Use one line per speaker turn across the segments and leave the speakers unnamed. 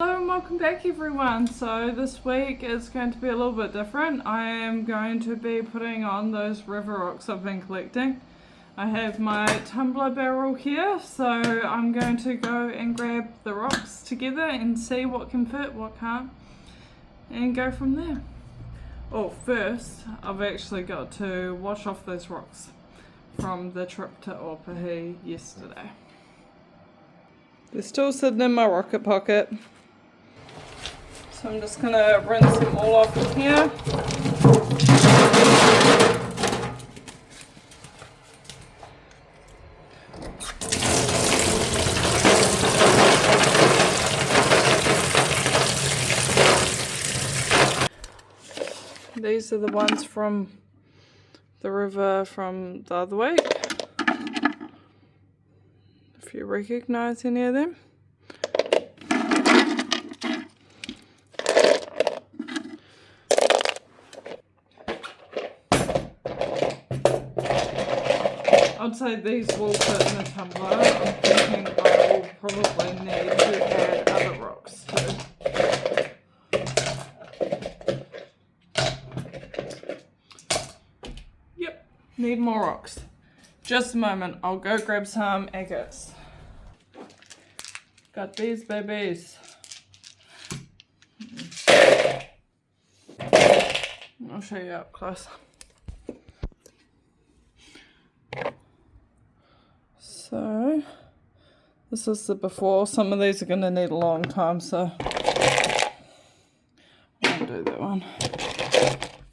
Hello and welcome back everyone. So this week is going to be a little bit different. I am going to be putting on those river rocks I've been collecting. I have my tumbler barrel here, so I'm going to go and grab the rocks together and see what can fit, what can't, and go from there. Oh, first I've actually got to wash off those rocks from the trip to Ōpahi yesterday. They're still sitting in my rocket pocket. So I'm just going to rinse them all off in here. These are the ones from the river from the other week. If you recognise any of them. I'd say these will fit in a tumbler. I'm thinking I will probably need to add other rocks too. Yep, need more rocks. Just a moment, I'll go grab some agates. Got these babies. I'll show you up close. So, this is the before. Some of these are going to need a long time, so I won't do that one.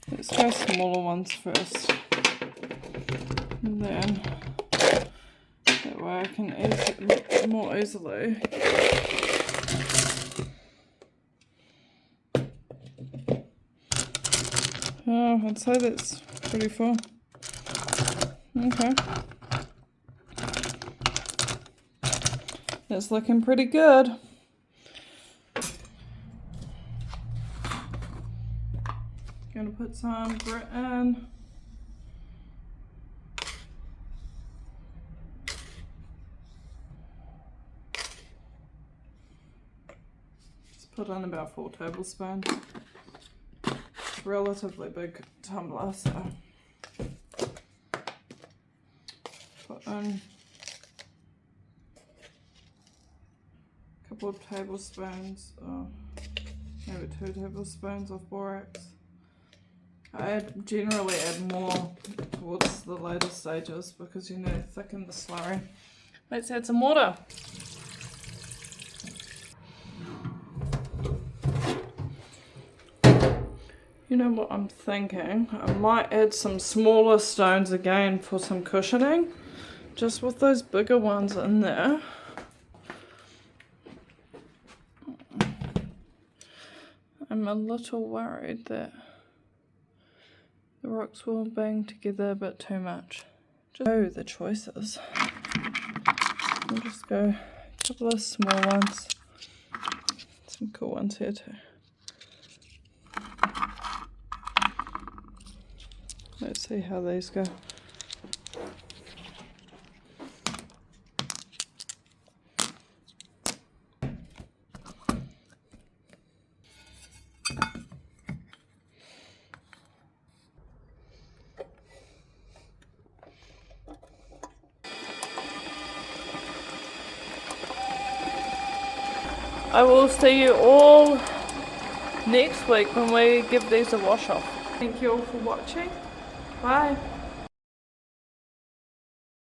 Let's go smaller ones first. And then, that way I can ease it more easily. Oh, I'd say that's pretty full. Okay. It's looking pretty good. Gonna put some grit in. Just put in about 4 tablespoons. It's a relatively big tumbler, so put in couple of tablespoons, or maybe 2 tablespoons of borax. I generally add more towards the later stages because you need to thicken the slurry. Let's add some water. You know what I'm thinking? I might add some smaller stones again for some cushioning, just with those bigger ones in there. I'm a little worried that the rocks will bang together a bit too much. Just know the choices. I'll just go a couple of small ones. Some cool ones here too. Let's see how these go. I will see you all next week when we give these a wash off. Thank you all for watching. Bye.